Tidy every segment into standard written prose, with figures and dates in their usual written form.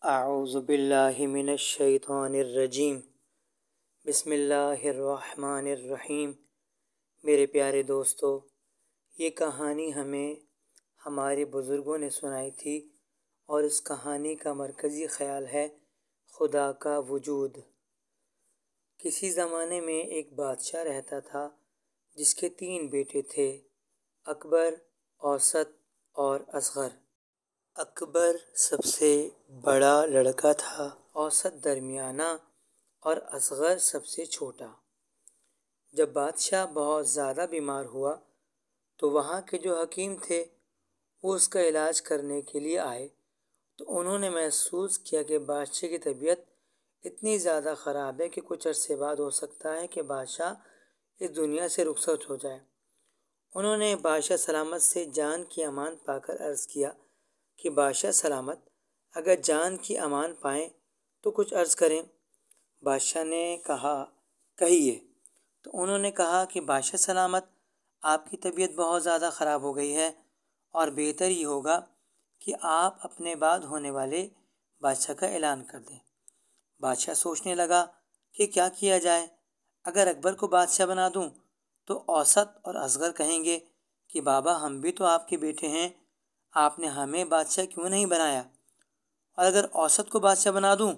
اعوذ باللہ من الشیطان الرجیم بسم اللہ الرحمن الرحیم۔ میرے پیارے دوستو، یہ کہانی ہمیں ہمارے بزرگوں نے سنائی تھی اور اس کہانی کا مرکزی خیال ہے خدا کا وجود۔ کسی زمانے میں ایک بادشاہ رہتا تھا جس کے 3 بیٹے تھے، اکبر، اوسط اور اصغر۔ اکبر سب سے بڑا لڑکا تھا، اوسط درمیانہ اور اصغر سب سے چھوٹا۔ جب بادشاہ بہت زیادہ بیمار ہوا تو وہاں کے جو حکیم تھے وہ اس کا علاج کرنے کے لیے آئے، تو انہوں نے محسوس کیا کہ بادشاہ کی طبیعت اتنی زیادہ خراب ہے کہ کچھ عرصے بعد ہو سکتا ہے کہ بادشاہ اس دنیا سے رخصت ہو جائے۔ انہوں نے بادشاہ سلامت سے جان کی امان پا کر عرض کیا کہ بادشاہ سلامت، اگر جان کی امان پائیں تو کچھ عرض کریں۔ بادشاہ نے کہا، کہیے۔ تو انہوں نے کہا کہ بادشاہ سلامت، آپ کی طبیعت بہت زیادہ خراب ہو گئی ہے اور بہتر یہ ہوگا کہ آپ اپنے بعد ہونے والے بادشاہ کا اعلان کر دیں۔ بادشاہ سوچنے لگا کہ کیا کیا جائے۔ اگر اکبر کو بادشاہ بنا دوں تو اوسط اور اصغر کہیں گے کہ بابا، ہم بھی تو آپ کے بیٹے ہیں، آپ نے ہمیں بادشاہ کیوں نہیں بنایا؟ اور اگر اوسط کو بادشاہ بنا دوں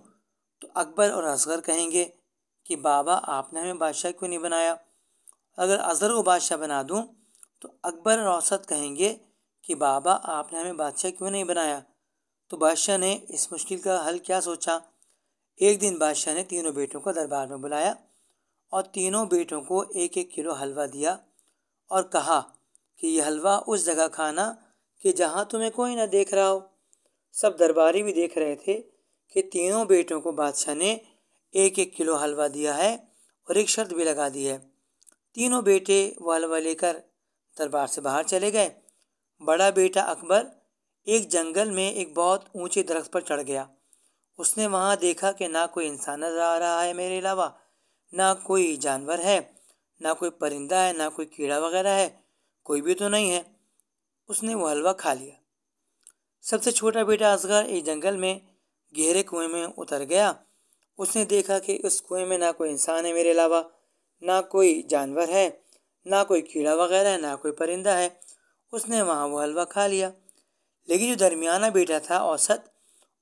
تو اکبر اور اصغر کہیں گے کہ بابا، آپ نے ہمیں بادشاہ کیوں نہیں بنایا؟ اگر اصغر کو بادشاہ بنا دوں تو اکبر اور اوسط کہیں گے کہ بابا، آپ نے ہمیں بادشاہ کیوں نہیں بنایا؟ تو بادشاہ نے اس مشکل کا حل کیا سوچا۔ ایک دن بادشاہ نے تینوں بیٹوں کو دربار میں بلایا اور تینوں بیٹوں کو 1-1 کلو حلوہ دیا اور کہا کہ یہ حلوہ اس جگہ کھانا کہ جہاں تمہیں کوئی نہ دیکھ رہا ہو۔ سب درباری بھی دیکھ رہے تھے کہ تینوں بیٹوں کو بادشاہ نے 1-1 کلو حلوہ دیا ہے اور ایک شرط بھی لگا دی ہے۔ تینوں بیٹے وہ حلوہ لے کر دربار سے باہر چلے گئے۔ بڑا بیٹا اکبر ایک جنگل میں ایک بہت اونچے درخت پر چڑھ گیا۔ اس نے وہاں دیکھا کہ نہ کوئی انسان نظر آ رہا ہے میرے علاوہ، نہ کوئی جانور ہے، نہ کوئی پرندہ ہے، نہ کوئی کیڑا وغیرہ ہے، کوئی بھی تو نہیں ہے۔ اس نے وہ حلوہ کھا لیا۔ سب سے چھوٹا بیٹا اصغر ایک جنگل میں گہرے کنویں میں اتر گیا۔ اس نے دیکھا کہ اس کنویں میں نہ کوئی انسان ہے میرے علاوہ، نہ کوئی جانور ہے، نہ کوئی کیڑا وغیرہ ہے، نہ کوئی پرندہ ہے۔ اس نے وہاں وہ حلوہ کھا لیا۔ لیکن جو درمیانہ بیٹا تھا اوسط،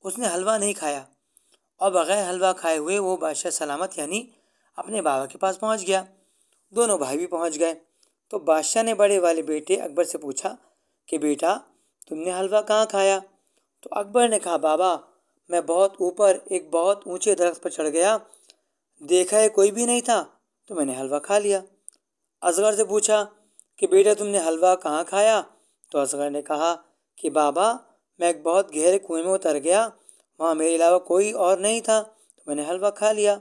اس نے حلوہ نہیں کھایا اور بغیر حلوہ کھائے ہوئے وہ بادشاہ سلامت یعنی اپنے بابا کے پاس پہنچ گیا۔ دونوں بھائی بھی پہنچ گئے تو بادشاہ نے بڑے والے بیٹے اکبر سے پوچھا کہ بیٹا، تم نے حلوہ کہاں کھایا؟ تو اکبر نے کہا، بابا، میں بہت اوپر ایک بہت اونچے درخت پر چڑھ گیا، دیکھا ہے کوئی بھی نہیں تھا تو میں نے حلوہ کھا لیا۔ اصغر سے پوچھا کہ بیٹا، تم نے حلوہ کہاں کھایا؟ تو اصغر نے کہا کہ بابا، میں ایک بہت گہرے کنویں میں اتر گیا، وہاں میرے علاوہ کوئی اور نہیں تھا تو میں نے حلوہ کھا لیا۔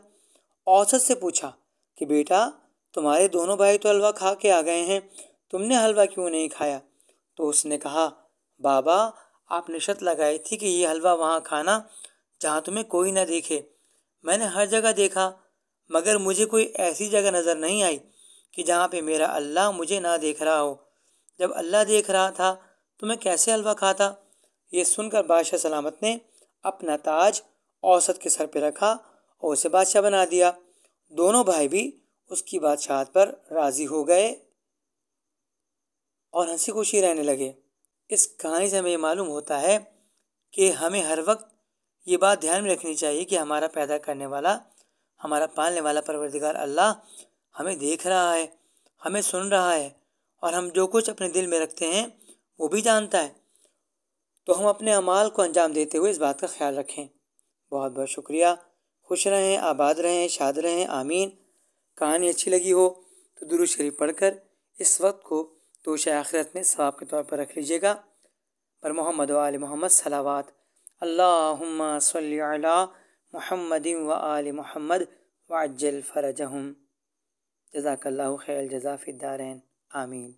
اوسط سے پوچھا کہ بیٹا، تمہارے دونوں بھائی تو حلوہ کھا کے آ گئے ہیں، تم نے حلوہ کیوں نہیں کھایا؟ تو اس نے کہا، بابا، آپ نے شرط لگائی تھی کہ یہ حلوہ وہاں کھانا جہاں تمہیں کوئی نہ دیکھے۔ میں نے ہر جگہ دیکھا مگر مجھے کوئی ایسی جگہ نظر نہیں آئی کہ جہاں پہ میرا اللہ مجھے نہ دیکھ رہا ہو۔ جب اللہ دیکھ رہا تھا تو میں کیسے حلوہ کھاتا؟ یہ سن کر بادشاہ سلامت نے اپنا تاج اوسط کے سر پہ رکھا اور اسے بادشاہ بنا دیا۔ دونوں بھائی بھی اس کی بادشاہت پر راضی ہو گئے اور ہنسی خوشی رہنے لگے۔ اس کہانی سے ہمیں یہ معلوم ہوتا ہے کہ ہمیں ہر وقت یہ بات دھیان میں رکھنی چاہیے کہ ہمارا پیدا کرنے والا، ہمارا پالنے والا پروردگار اللہ ہمیں دیکھ رہا ہے، ہمیں سن رہا ہے اور ہم جو کچھ اپنے دل میں رکھتے ہیں وہ بھی جانتا ہے۔ تو ہم اپنے اعمال کو انجام دیتے ہوئے اس بات کا خیال رکھیں۔ بہت بہت شکریہ۔ خوش رہیں، آباد رہیں، شاد رہیں، آمین۔ کہانی اچھی لگی ہو تو درود شریف پڑھ کر اس وقت کو توشہ آخرت میں ثواب کے طور پر رکھ لیجیے گا۔ پر محمد و آل محمد صلوات۔ اللہم صلی علی محمد و آل محمد وعجل فرجہم۔ جزاک اللہ خیر الجزا فی الدارین، آمین۔